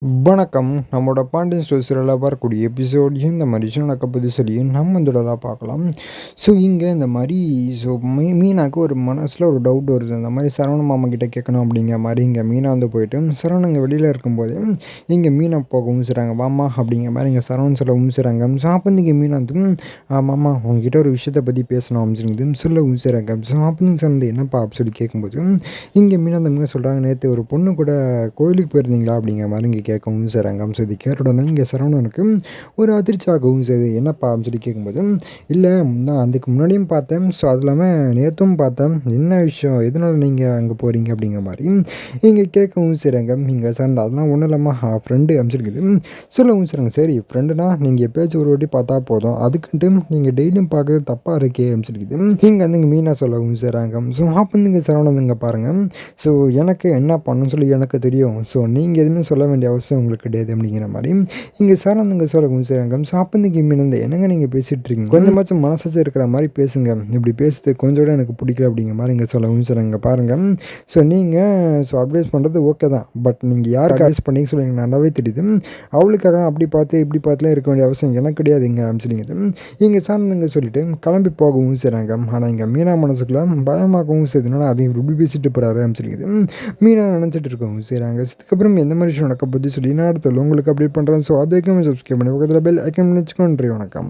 வணக்கம். நம்மளோட பாண்டியன் ஸ்டோர் சீரியலில் வரக்கூடிய எபிசோட் இந்த மாதிரி நடக்க பற்றி சொல்லி நம்ம தொடராக பார்க்கலாம். ஸோ இங்கே இந்த மாதிரி மீனாக்கு ஒரு மனசில் ஒரு டவுட் வருது. இந்த மாதிரி சரவண மாமா கிட்டே கேட்கணும் அப்படிங்கிற மாதிரி இங்கே மீனா வந்து போயிட்டு சரவணன் இங்கே வெளியில் இருக்கும்போது இங்கே மீனை போக உமிசுறாங்க. வாமா அப்படிங்கிற மாதிரி இங்கே சரவணன் சொல்ல உமிசுறாங்க. ஸோ அப்போ இங்கே மீனா வந்து மாமா உங்ககிட்ட ஒரு விஷயத்தை பற்றி பேசணும் அப்படின்னு சொல்ல உமிசுறாங்க. ஸோ அப்போ சார் என்னப்பா அப்படின்னு சொல்லி கேட்கும்போது இங்கே மீனா அந்த சொல்கிறாங்க, நேற்று ஒரு பொண்ணு கூட கோயிலுக்கு போயிருந்தீங்களா அப்படிங்கிற மாதிரி இங்கே கேட்கவும் செய்கிறாங்க. ஸோ இது கேட்ட உடனே இங்கே சரவணனுக்கு ஒரு அதிர்ச்சியாகவும் செய்யுது. என்னப்பா அப்படின்னு சொல்லி கேட்கும்போது, இல்லை நான் அதுக்கு முன்னாடியும் பார்த்தேன், ஸோ அது இல்லாமல் நேற்றும் பார்த்தேன், என்ன விஷயம், எதனால் நீங்கள் அங்கே போகிறீங்க அப்படிங்கிற மாதிரி இங்கே கேட்கவும் செய்கிறாங்க. இங்கே சார்ந்த அதெல்லாம் ஒன்றும் இல்லாமல் ஃப்ரெண்டு அமைச்சிருக்குது சொல்லவும் செய்கிறாங்க. சரி ஃப்ரெண்டுனா நீங்கள் எப்போயாச்சும் ஒரு வாட்டி பார்த்தா போதும், அதுக்குன்ட்டு நீங்கள் டெய்லியும் பார்க்குறது தப்பாக இருக்கே அமைச்சிருக்குது. இங்கே வந்து இங்கே மீனா சொல்லவும் செய்கிறாங்க. ஸோ அப்போ வந்து இங்கே சரவணன் இங்கே பாருங்கள், ஸோ எனக்கு என்ன பண்ணணும்னு சொல்லி எனக்கு தெரியும், ஸோ நீங்கள் எதுவுமே சொல்ல வேண்டிய அவசியம் உங்களுக்கு கிடையாது அப்படிங்கிற மாதிரி இங்கே சாரந்துங்க சொல்லவும் செய்கிறாங்க. ஸோ அப்போ இந்த மீன் என்னங்க நீங்கள் பேசிகிட்டு இருக்கீங்க, கொஞ்சமாச்சும் மனசாச்சும் இருக்கிற மாதிரி பேசுங்க, இப்படி பேசுறது கொஞ்சம் கூட எனக்கு பிடிக்கல அப்படிங்கிற மாதிரி இங்கே சொல்லவும் செய்கிறாங்க. பாருங்கள், ஸோ நீங்கள் அட்வைஸ் பண்ணுறது ஓகே தான், பட் நீங்கள் யாருக்கு அட்வைஸ் பண்ணி சொல்லி எனக்கு நல்லாவே தெரியுது, அவளுக்காக அப்படி பார்த்து இப்படி பார்த்துலாம் இருக்க வேண்டிய அவசியம் எனக்கு கிடையாது இங்கே அப்படிங்கிறது இங்கே சார்ந்துங்க சொல்லிட்டு கிளம்பி போகவும் செய்கிறாங்க. ஆனால் இங்கே மீனா மனசுக்குள்ள பயமாகவும் செய்யுதுனால அதையும் இப்படி பேசிட்டு போகிறாரு அப்படிங்கிறது மீனா நினச்சிட்டு இருக்கவும் செய்கிறாங்க. இதுக்கப்புறம் எந்த மாதிரி விஷயம் நடக்க பற்றி சொல்லி நான் அடுத்த உங்களுக்கு அப்டேட் பண்ணுறேன். ஸோ அதுக்கும் சப்ஸ்கிரைப் பண்ணி பக்கத்தில் பெல் ஐக்கன் வச்சுக்கோன்றி. வணக்கம்.